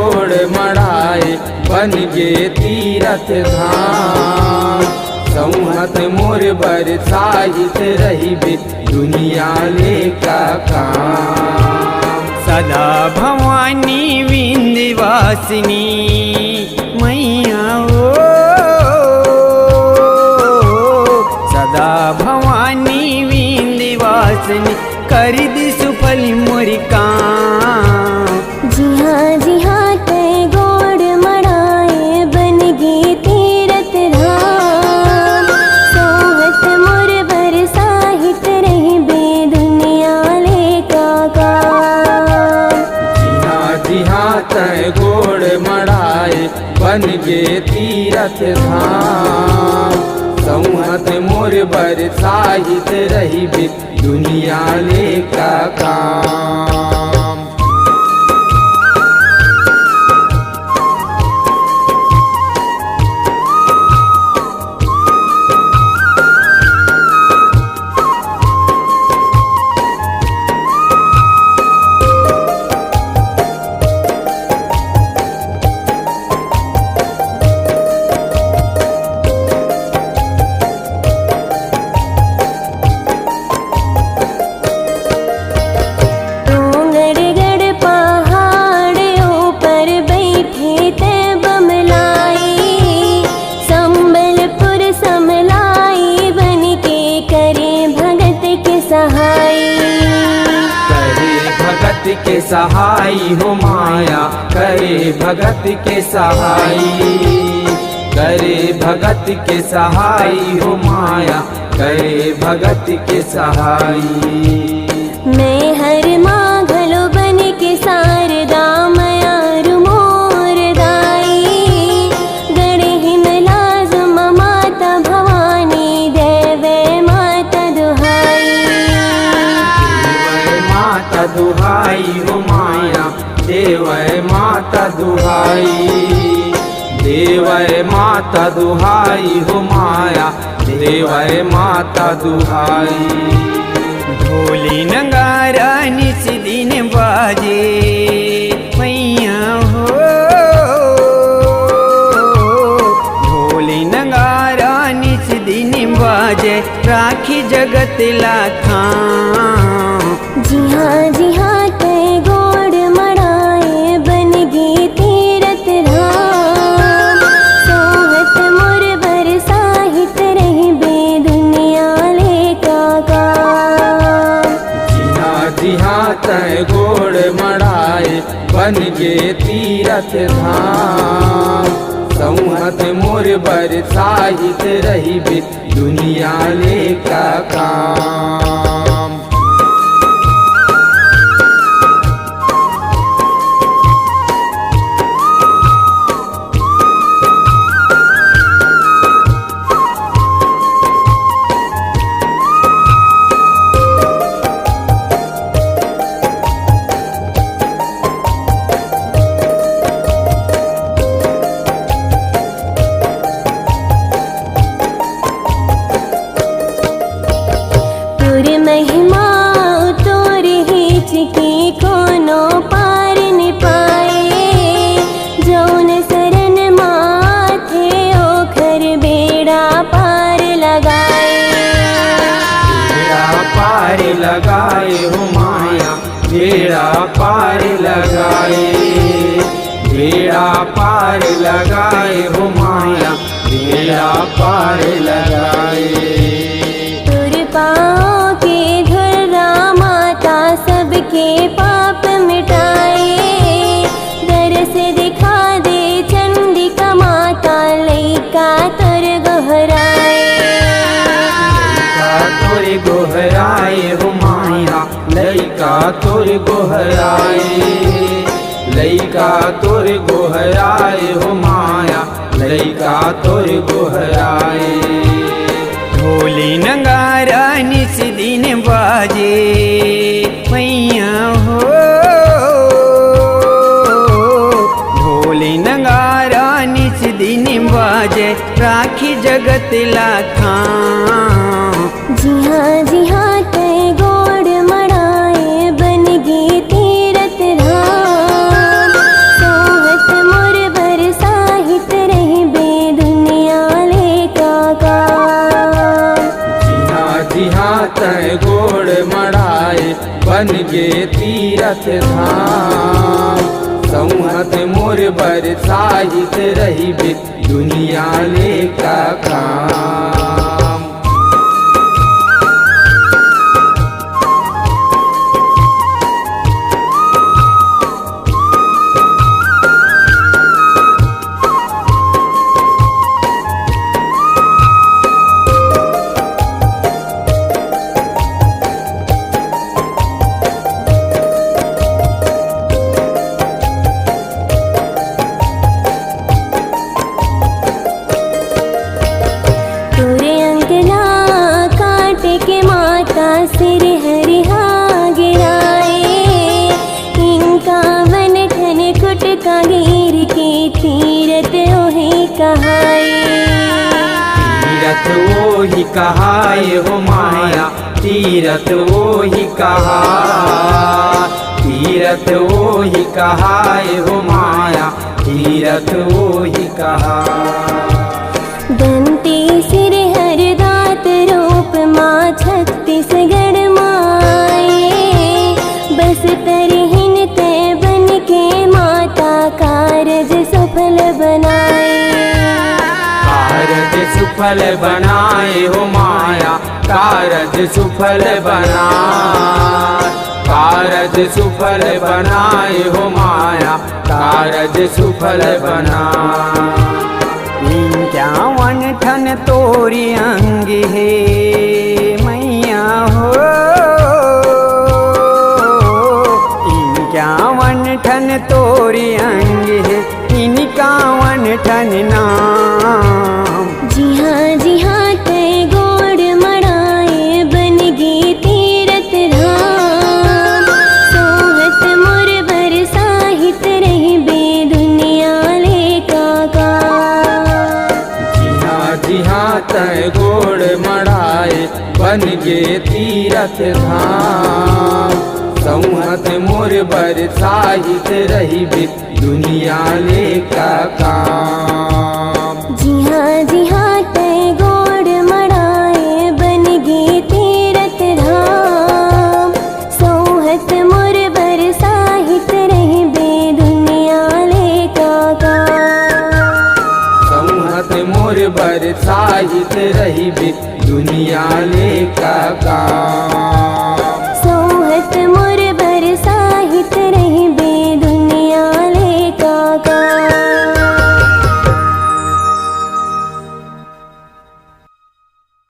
गोड़ मड़ाए बन गे तीरथ धाम। संहत मोर बरसाहित रहिबे दुनिया लेका काम। सदा भवानी विंध्यवासिनी मैया हो, सदा भवानी विंध्यवासिनी कर दी सुफल मोरी काम। जी हाँ तय गोड़ मड़ाए बन गे तीरथ धाम। सोहत मोर बरसाहित रहिबे दुनिया लेका काम। जी हाँ तय गोड़ मड़ाए बन गे तीरथ धाम। संहत मोर बरसाहित रहिबे दुनिया लेका काम। के सहाई हो माया करे भगत के सहाई। करे भगत के सहाई हो माया करे भगत के सहाई। मैं हर माघलो बन के शारदा माया मोर दाई। गणे हिमलाजुम माता भवानी देवे माता दुहाई। माता दुहाई हो माया देवै माता दुहाई। देवै माता दुहाई हो माया देवै माता दुहाई। ढोली नगारा निस दिन बाजे मैया हो, ढोली नगारा निस दिन बाजे राखी जगत लाथा। जी हाँ तय गोड़ मड़ाए बन गे तीरथ धाम। सोहत मोर बरसाहित रहिबे दुनिया लेका काम। जी हाँ तय गोड़ मड़ाए बन गे तीरथ धाम। संहत मोर बरसाहित रहिबे दुनिया लेका काम। महिमा तोर हिच के कोनो पार न पाए। जौन शरण माथे ओखर बेड़ा पार लगाए। बेड़ा पार लगाए हो माया बेड़ा पार लगाए। बेड़ा पार लगाए हो माया बेड़ा पार लगाए। पाँव के धुर्रा माता सबके पाप मिटाए। दरस दिखा दे चंडिका माता लैका तोर गोहराए। लैका तोर गोहराए हो माया लैका तोर गोहराए। लैका तोर गोहराए हो माया लैका तोर गोहराए। ढोली नगारा निस दिन बाजे मैया हो, ढोली नगारा निस दिन बाजे राखी जगत लाथा। जी हाँ तय गोड़ मड़ाए बन गे तीरथ धाम। सोहत बन गे तीरथ धाम। संहत मोर बरसाहित रहिबे दुनिया ले का काम। सिर हरिहा गिराए, इनका वन ठन कुट का गिर के तीरथ ओहे कहाए। तीरथ ओहि कहाए हो माया, तीरथ ओहि कहाए, तीरथ ओहि कहाए हो माया, तीरथ ओहि कहाए। दंते सिर हर दात रूप माँ छत्तीसगढ़ माए, बस तरहिन ते बन के माता कारज सफल बनाए। कारज सुफल बनाए हो माया, कारज सुफल बनाए, कारज सुफल बनाए हो माया, कारज सुफल बनाए। 51 ठन तोरी अंग है मैया हो, 51 ठन तोरी अंग है, 51 ठन नाम। जी हाँ तय गोड़ मड़ाए बन गे तीरथ धाम। सोहत मोर बरसाहित रहिबे दुनिया ले का काम। जी हाँ तय गोड़ मड़ाए बन गे तीरथ धाम। संहत मोर बरसाहित रहिबे दुनिया ले का काम। जी हाँ तय गोड़ मड़ाए बन गे तीरथ धाम। सोहत मोर बरसाहित रहिबे दुनिया ले का काम। संहत मोर बरसाहित रहिबे दुनिया ले का काम।